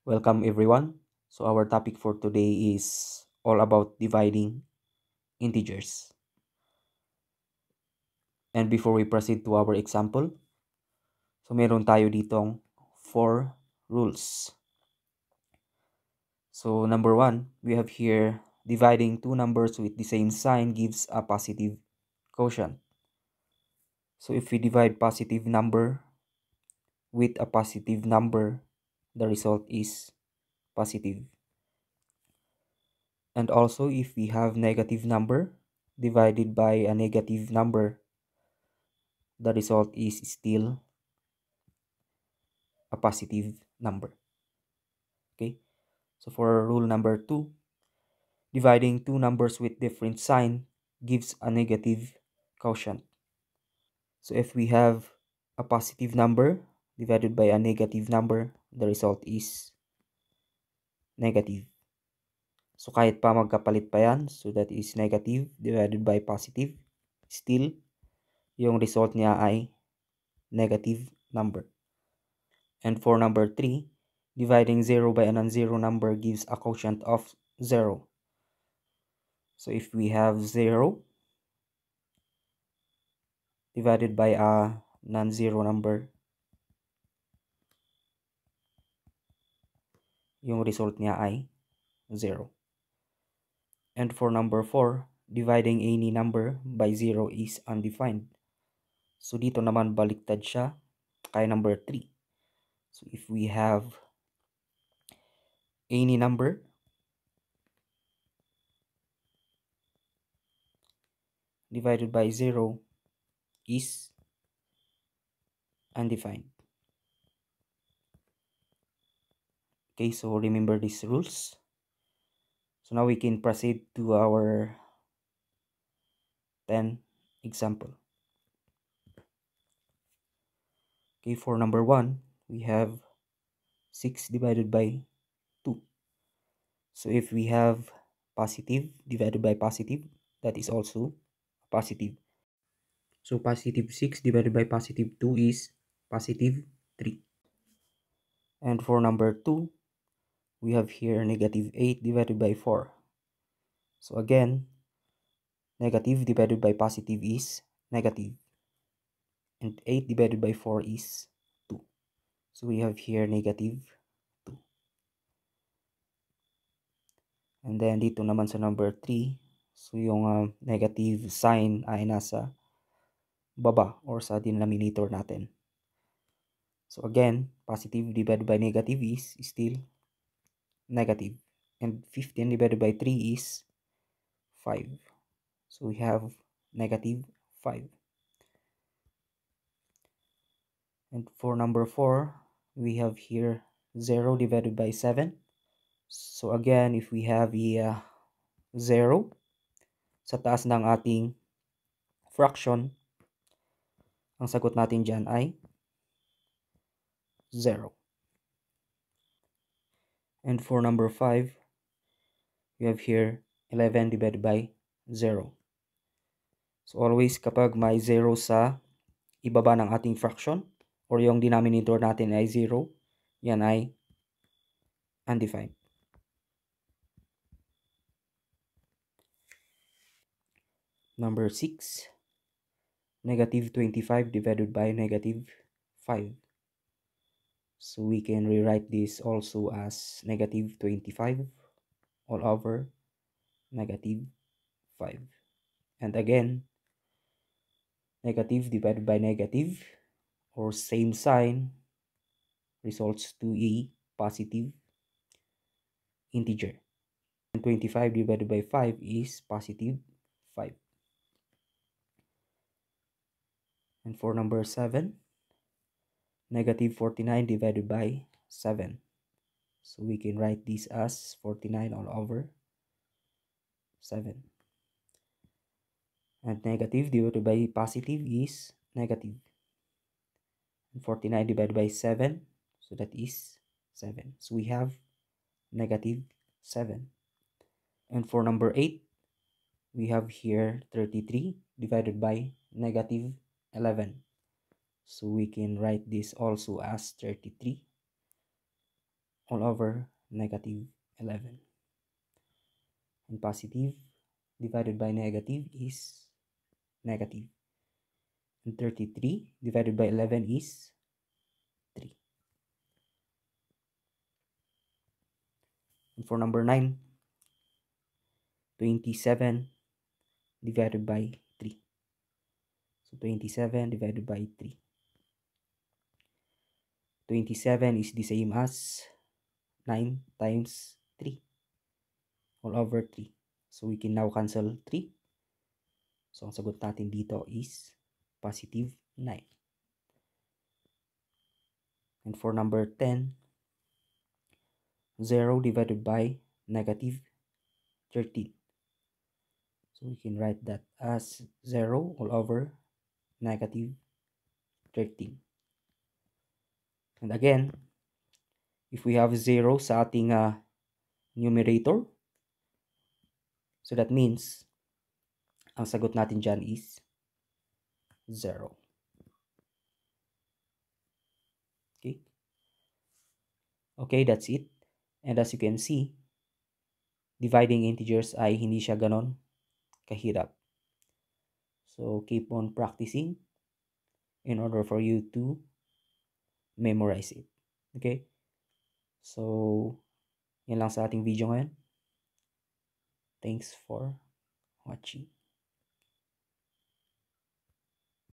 Welcome everyone. So our topic for today is all about dividing integers. And before we proceed to our example, so meron tayo ditong 4 rules. So number 1, we have here dividing two numbers with the same sign gives a positive quotient. So if we divide positive number with a positive number, the result is positive. And also if we have negative number divided by a negative number, the result is still a positive number. Okay, so for rule number 2, dividing two numbers with different sign gives a negative quotient. So if we have a positive number divided by a negative number, the result is negative. So kahit pa magkapalit pa yan, so that is negative divided by positive, still yung result niya ay negative number. And for number 3, dividing 0 by a non-zero number gives a quotient of 0. So if we have 0 divided by a non-zero number, yung result niya ay 0. And for number 4, dividing any number by 0 is undefined. So dito naman baliktad siya kay number 3. So if we have any number divided by 0 is undefined. Okay, so remember these rules. So now we can proceed to our 10 example. Okay, for number 1, we have 6 divided by 2. So if we have positive divided by positive, that is also positive. So positive 6 divided by positive 2 is positive 3. And for number 2, we have here negative 8 divided by 4. So again, negative divided by positive is negative. And 8 divided by 4 is 2. So we have here negative 2. And then dito naman sa number 3, so yung negative sign ay nasa baba or sa denominator natin. So again, positive divided by negative is still negative. And 15 divided by 3 is 5. So we have negative 5. And for number 4, we have here 0 divided by 7. So again, if we have a 0 sa taas ng ating fraction, ang sagot natin dyan ay 0. And for number 5, we have here 11 divided by 0. So always kapag may 0 sa ibaba ng ating fraction or yung denominator natin ay 0, yan ay undefined. Number 6, negative 25 divided by negative 5. So we can rewrite this also as negative 25 all over negative 5. And again, negative divided by negative or same sign results to a positive integer. And 25 divided by 5 is positive 5. And for number 7, negative 49 divided by 7. So we can write this as 49 all over 7. And negative divided by positive is negative. And 49 divided by 7, so that is 7. So we have negative 7. And for number 8, we have here 33 divided by negative 11. So we can write this also as 33 all over negative 11. And positive divided by negative is negative. And 33 divided by 11 is 3. And for number 9, 27 divided by 3. So 27 divided by 3. 27 is the same as 9 times 3 all over 3. So we can now cancel 3. So ang sagot natin dito is positive 9. And for number 10, 0 divided by negative 13. So we can write that as 0 all over negative 13. And again, if we have 0 sa ating numerator, so that means ang sagot natin dyan is 0. Okay? Okay, that's it. And as you can see, dividing integers ay hindi siya ganon kahirap. So keep on practicing in order for you to memorize it. Okay? So, yan lang sa ating video ngayon. Thanks for watching.